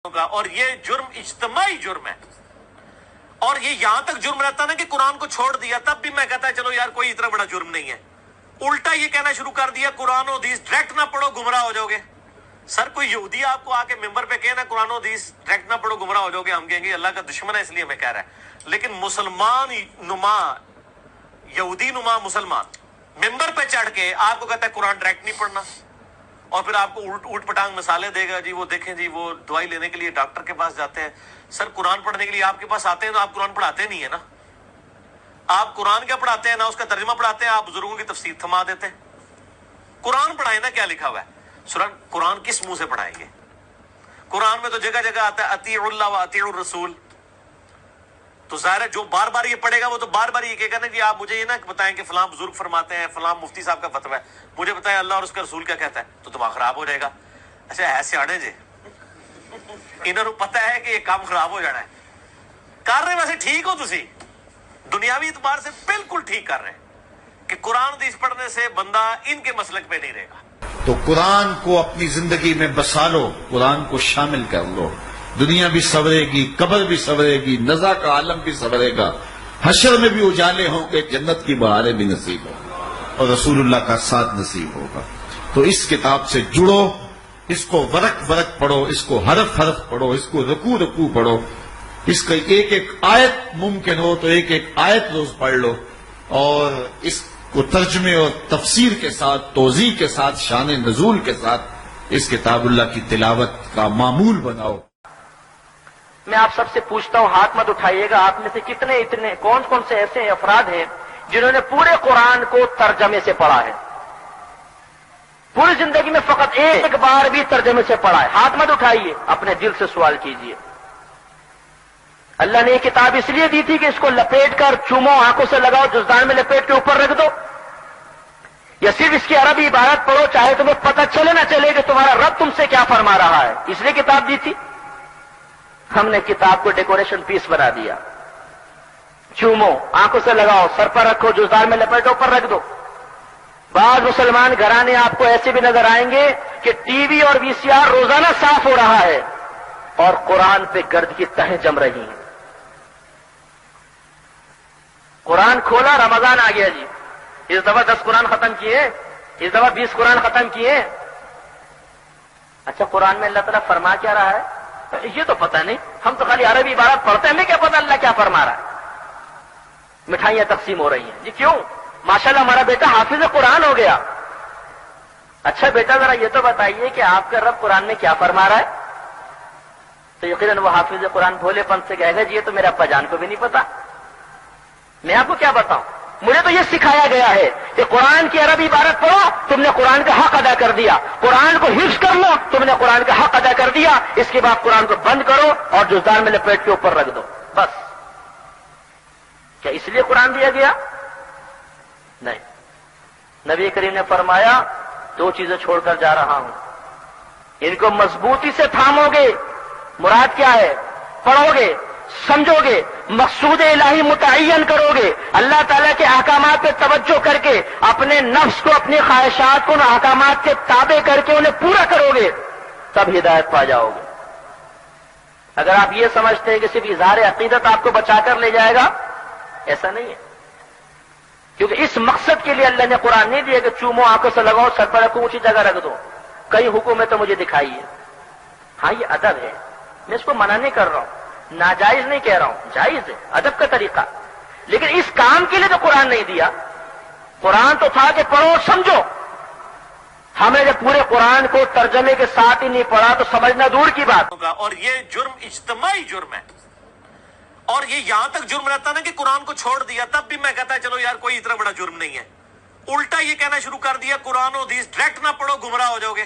کا، اور یہ جرم اجتماعی جرم ہے، اور یہ یہاں تک جرم رہتا نا کہ قرآن کو چھوڑ دیا تب بھی میں کہتا ہے چلو یار کوئی اتنا بڑا جرم نہیں ہے، الٹا یہ کہنا شروع کر دیا قرآن و حدیث ڈائریکٹ نہ پڑھو گمراہ ہو جاؤ گے۔ سر کوئی یہودی آپ کو آ کے ممبر پہ کہنا قرآن و حدیث ڈائریکٹ نہ پڑھو گمراہ ہو جاؤ گے، ہم کہیں گے اللہ کا دشمن ہے اس لیے ہمیں کہہ رہا ہے، لیکن مسلمان نما یہودی نما مسلمان ممبر پہ چڑھ کے آپ کو کہتا ہے قرآن ڈائریکٹ نہیں پڑھنا، اور پھر آپ کو اوٹ پٹانگ مثالیں دے گا، جی وہ دیکھیں جی وہ دوائی لینے کے لیے ڈاکٹر کے پاس جاتے ہیں۔ سر قرآن پڑھنے کے لیے آپ کے پاس آتے ہیں تو آپ قرآن پڑھاتے نہیں ہیں نا، آپ قرآن کیا پڑھاتے ہیں، نہ اس کا ترجمہ پڑھاتے ہیں، آپ بزرگوں کی تفسیر تھما دیتے ہیں۔ قرآن پڑھائیں نا، کیا لکھا ہوا ہے؟ سورہ قرآن کس منہ سے پڑھائیں گے؟ قرآن میں تو جگہ جگہ آتا ہے اطیعوا اللہ و اطیعوا الرسول، تو ظاہر ہے جو بار بار یہ پڑھے گا وہ تو بار بار یہ کہے گا نا کہ آپ مجھے یہ نہ بتائیں کہ فلاں بزرگ فرماتے ہیں، فلاں مفتی صاحب کا فتویٰ ہے، مجھے بتائیں اللہ اور اس کا رسول کیا کہتا ہے، تو دماغ خراب ہو جائے گا۔ اچھا ہے سیاڑے جی، انہوں نے پتہ ہے کہ یہ کام خراب ہو جانا ہے، کر رہے ویسے ٹھیک ہو تسی، دنیاوی اعتبار سے بالکل ٹھیک کر رہے ہیں کہ قرآن حدیث پڑھنے سے بندہ ان کے مسلک پہ نہیں رہے گا۔ تو قرآن کو اپنی زندگی میں بسا لو، قرآن کو شامل کر لو، دنیا بھی سنورے گی، قبر بھی سنورے گی، نزا کا عالم بھی سنورے گا، حشر میں بھی اجالے ہوں گے، جنت کی بہاریں بھی نصیب ہوں اور رسول اللہ کا ساتھ نصیب ہوگا۔ تو اس کتاب سے جڑو، اس کو ورق ورق پڑھو، اس کو حرف حرف پڑھو، اس کو رکوع رکوع پڑھو، اس کا ایک ایک آیت ممکن ہو تو ایک ایک آیت روز پڑھ لو، اور اس کو ترجمے اور تفسیر کے ساتھ، توضیح کے ساتھ، شان نزول کے ساتھ اس کتاب اللہ کی تلاوت کا معمول بناؤ۔ میں آپ سب سے پوچھتا ہوں، ہاتھ مت اٹھائیے گا، آپ میں سے کتنے کون کون سے ایسے افراد ہیں جنہوں نے پورے قرآن کو ترجمے سے پڑھا ہے؟ پوری زندگی میں فقط ایک بار بھی ترجمے سے پڑھا ہے؟ ہاتھ مت اٹھائیے، اپنے دل سے سوال کیجئے۔ اللہ نے یہ کتاب اس لیے دی تھی کہ اس کو لپیٹ کر چومو، آنکھوں سے لگاؤ، جزدان میں لپیٹ کے اوپر رکھ دو، یا صرف اس کی عربی عبارت پڑھو، چاہے تمہیں پتہ چلے نہ چلے کہ تمہارا رب تم سے کیا فرما رہا ہے؟ اس لیے کتاب دی تھی۔ ہم نے کتاب کو ڈیکوریشن پیس بنا دیا، چومو، آنکھوں سے لگاؤ، سر پر رکھو، جزدان میں لپیٹو، اوپر رکھ دو۔ بعض مسلمان گھرانے آپ کو ایسے بھی نظر آئیں گے کہ ٹی وی اور وی سی آر روزانہ صاف ہو رہا ہے اور قرآن پہ گرد کی تہیں جم رہی ہیں۔ قرآن کھولا، رمضان آ گیا جی، اس دفعہ 10 قرآن ختم کیے، اس دفعہ 20 قرآن ختم کیے۔ اچھا قرآن میں اللہ تعالیٰ فرما کیا رہا ہے یہ تو پتہ نہیں، ہم تو خالی عربی عبارت پڑھتے ہیں، ہمیں کیا پتہ اللہ کیا فرما رہا ہے؟ مٹھائیاں تقسیم ہو رہی ہیں جی، کیوں؟ ماشاءاللہ ہمارا بیٹا حافظ قرآن ہو گیا۔ اچھا بیٹا ذرا یہ تو بتائیے کہ آپ کا رب قرآن میں کیا فرما رہا ہے؟ تو یقیناً وہ حافظ قرآن بھولے پن سے کہے گا جی یہ تو میرے ابا جان کو بھی نہیں پتا، میں آپ کو کیا بتاؤں؟ مجھے تو یہ سکھایا گیا ہے کہ قرآن کی عربی عبارت پڑھو، تم نے قرآن کا حق ادا کر دیا، قرآن کو حفظ کر لو، تم نے قرآن کا حق ادا کر دیا، اس کے بعد قرآن کو بند کرو اور جزدان میں لپیٹ کے اوپر رکھ دو، بس۔ کیا اس لیے قرآن دیا گیا؟ نہیں، نبی کریم نے فرمایا 2 چیزیں چھوڑ کر جا رہا ہوں، ان کو مضبوطی سے تھامو گے، مراد کیا ہے؟ پڑھو گے، سمجھو گے، مقصود الہی متعین کرو گے، اللہ تعالیٰ کے احکامات پہ توجہ کر کے اپنے نفس کو، اپنی خواہشات کو ان احکامات کے تابع کر کے انہیں پورا کرو گے، تب ہدایت پا جاؤ گے۔ اگر آپ یہ سمجھتے ہیں کہ صرف اظہار عقیدت آپ کو بچا کر لے جائے گا، ایسا نہیں ہے، کیونکہ اس مقصد کے لیے اللہ نے قرآن نہیں دیا کہ چومو، آنکھوں سے لگاؤ، سر پر رکھو، اونچی جگہ رکھ دو۔ کئی حکم ہے تو مجھے دکھائیے۔ ہاں یہ ادب ہے، میں اس کو منع نہیں کر رہا ہوں، ناجائز نہیں کہہ رہا ہوں، جائز ہے، ادب کا طریقہ، لیکن اس کام کے لیے تو قرآن نہیں دیا۔ قرآن تو تھا کہ پڑھو سمجھو، ہم نے جب پورے قرآن کو ترجمے کے ساتھ ہی نہیں پڑھا تو سمجھنا دور کی بات ہوگا، اور یہ جرم اجتماعی جرم ہے، اور یہ یہاں تک جرم رہتا نا کہ قرآن کو چھوڑ دیا تب بھی میں کہتا ہے چلو یار کوئی اتنا بڑا جرم نہیں ہے، الٹا یہ کہنا شروع کر دیا قرآن و حدیث ڈائریکٹ نہ پڑھو گمراہ ہو جاؤ گے۔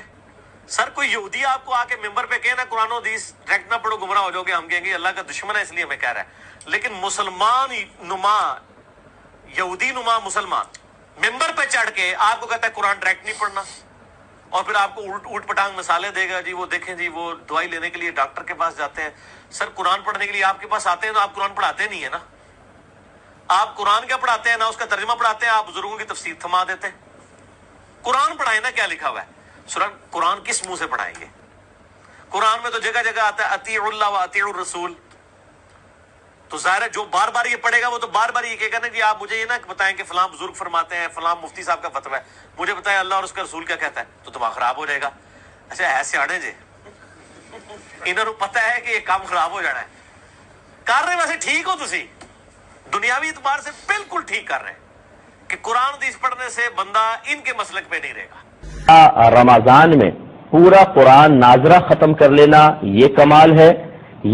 سر کوئی یہودی آپ کو آ کے ممبر پہ کہنا قرآن و حدیث ڈائریکٹ نہ پڑھو گمراہ ہو جاؤ گے، ہم کہیں گے اللہ کا دشمن ہے اس لیے ہمیں کہہ رہا ہے، لیکن مسلمان نما یہودی نما مسلمان ممبر پہ چڑھ کے آپ کو کہتا ہے قرآن ڈائریکٹ نہیں پڑھنا، اور پھر آپ کو اوٹ پٹانگ مثالیں دے گا، جی وہ دیکھیں جی وہ دوائی لینے کے لیے ڈاکٹر کے پاس جاتے ہیں۔ سر قرآن پڑھنے کے لیے آپ کے پاس آتے ہیں تو آپ قرآن پڑھاتے نہیں ہیں نا، آپ قرآن کیا پڑھاتے ہیں، نہ اس کا ترجمہ پڑھاتے ہیں، آپ بزرگوں کی تفسیر تھما دیتے ہیں۔ قرآن پڑھائیں نا، کیا لکھا ہوا ہے؟ سورہ قرآن کس منہ سے پڑھائیں گے؟ قرآن میں تو جگہ جگہ آتا ہے اطیعوا اللہ و اطیعوا الرسول. تو ظاہر ہے جو بار بار یہ پڑھے گا وہ تو بار بار یہ کہے گا نا کہ آپ مجھے یہ نہ بتائیں کہ فلاں بزرگ فرماتے ہیں، فلاں مفتی صاحب کا فتویٰ ہے، مجھے بتائیں اللہ اور اس کا رسول کیا کہتا ہے، تو دماغ خراب ہو جائے گا. اچھا ہے سیاڑے جی، انہوں نے پتہ ہے کہ یہ کام خراب ہو جانا ہے. کر رہے ویسے ٹھیک ہو تسی، دنیاوی اعتبار سے بالکل ٹھیک کر رہے ہیں کہ قرآن حدیث پڑھنے سے بندہ ان کے مسلک پہ نہیں رہے گا. رمضان میں پورا قرآن ناظرہ ختم کر لینا یہ کمال ہے،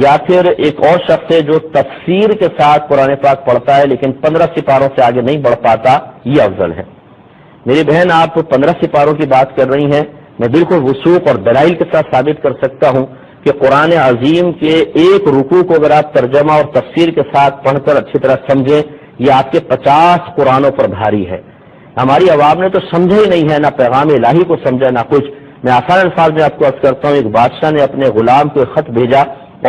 یا پھر ایک اور شخص ہے جو تفسیر کے ساتھ قرآن پاک پڑھتا ہے لیکن 15 سپاروں سے آگے نہیں بڑھ پاتا، یہ افضل ہے. میری بہن آپ 15 سپاروں کی بات کر رہی ہیں، میں بالکل وثوق اور دلائل کے ساتھ ثابت کر سکتا ہوں کہ قرآن عظیم کے ایک رکوع کو اگر آپ ترجمہ اور تفسیر کے ساتھ پڑھ کر اچھی طرح سمجھیں، یہ آپ کے 50 قرآنوں پر بھاری ہے. ہماری عوام نے تو سمجھا ہی نہیں ہے، نہ پیغام الہی کو سمجھا نہ کچھ. میں آسان الفاظ میں آپ کو عرض کرتا ہوں، ایک بادشاہ نے اپنے غلام کو ایک خط بھیجا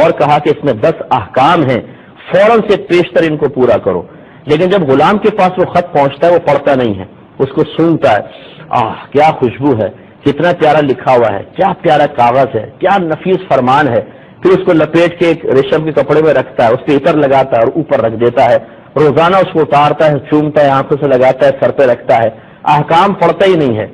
اور کہا کہ اس میں 10 احکام ہیں، فوراً سے پیشتر ان کو پورا کرو. لیکن جب غلام کے پاس وہ خط پہنچتا ہے وہ پڑھتا نہیں ہے، اس کو سونگتا ہے، کیا خوشبو ہے، کتنا پیارا لکھا ہوا ہے، کیا پیارا کاغذ ہے، کیا نفیس فرمان ہے. پھر اس کو لپیٹ کے ایک ریشم کے کپڑے میں رکھتا ہے، اس پہ عطر لگاتا ہے اور اوپر رکھ دیتا ہے. روزانہ اس کو اتارتا ہے، چومتا ہے، آنکھوں سے لگاتا ہے، سر پہ رکھتا ہے. احکام پڑھتا ہی نہیں ہے.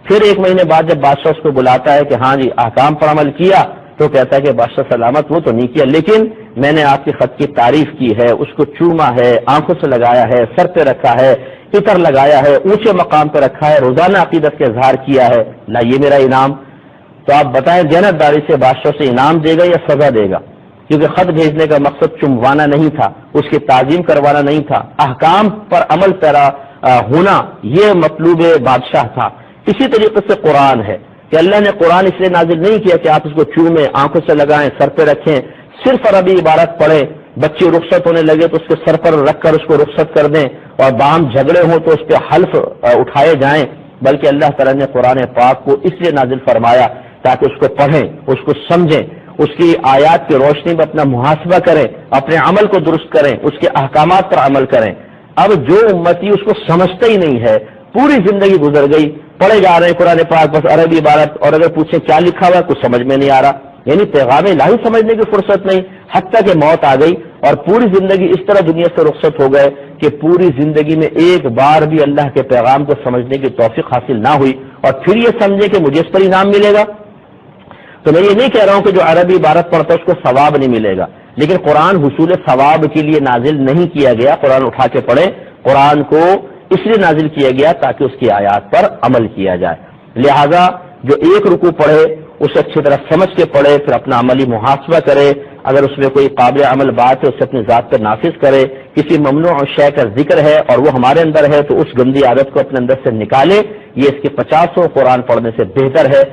پھر 1 مہینے بعد جب بادشاہ اس کو بلاتا ہے کہ ہاں جی احکام پر عمل کیا، تو کہتا ہے کہ بادشاہ سلامت، وہ تو نہیں کیا، لیکن میں نے آپ کے خط کی تعریف کی ہے، اس کو چوما ہے، آنکھوں سے لگایا ہے، سر پہ رکھا ہے، عطر لگایا ہے، اونچے مقام پہ رکھا ہے، روزانہ عقیدت کا اظہار کیا ہے، لائیے میرا انعام. تو آپ بتائیں دیانتداری سے بادشاہ سے انعام دے گا یا سزا دے گا؟ کیونکہ خط بھیجنے کا مقصد چموانا نہیں تھا، اس کی تعظیم کروانا نہیں تھا، احکام پر عمل پیرا ہونا یہ مطلوب بادشاہ تھا. اسی طریقے سے قرآن ہے کہ اللہ نے قرآن اس لیے نازل نہیں کیا کہ آپ اس کو چومیں، آنکھوں سے لگائیں، سر پہ رکھیں، صرف عربی عبارت پڑھیں. بچے رخصت ہونے لگے تو اس کے سر پر رکھ کر اس کو رخصت کر دیں، اور باہم جھگڑے ہوں تو اس پہ حلف اٹھائے جائیں. بلکہ اللہ تعالیٰ نے قرآن پاک کو اس لیے نازل فرمایا تاکہ اس کو پڑھیں، اس کو سمجھیں، اس کی آیات کی روشنی میں اپنا محاسبہ کریں، اپنے عمل کو درست کریں، اس کے احکامات پر عمل کریں. اب جو امتی اس کو سمجھتا ہی نہیں ہے، پوری زندگی گزر گئی پڑھے جا رہے ہیں قرآن پاک بس عربی عبارت، اور اگر پوچھیں کیا لکھا ہوا ہے کچھ سمجھ میں نہیں آ رہا. یعنی پیغام الہی سمجھنے کی فرصت نہیں، حتیٰ کہ موت آ گئی اور پوری زندگی اس طرح دنیا سے رخصت ہو گئے کہ پوری زندگی میں ایک بار بھی اللہ کے پیغام کو سمجھنے کی توفیق حاصل نہ ہوئی، اور پھر یہ سمجھے کہ مجھے اس پر انعام ملے گا. تو میں یہ نہیں کہہ رہا ہوں کہ جو عربی عبارت پڑھتا ہے اس کو ثواب نہیں ملے گا، لیکن قرآن حصول ثواب کے لیے نازل نہیں کیا گیا. قرآن اٹھا کے پڑھیں، قرآن کو اس لیے نازل کیا گیا تاکہ اس کی آیات پر عمل کیا جائے. لہذا جو ایک رکوع پڑھے اسے اچھی طرح سمجھ کے پڑھے، پھر اپنا عملی محاسبہ کرے، اگر اس میں کوئی قابل عمل بات ہے اسے اپنی ذات پر نافذ کرے. کسی ممنوع شے کا ذکر ہے اور وہ ہمارے اندر ہے تو اس گندی عادت کو اپنے اندر سے نکالے. یہ اس کے 50 قرآن پڑھنے سے بہتر ہے.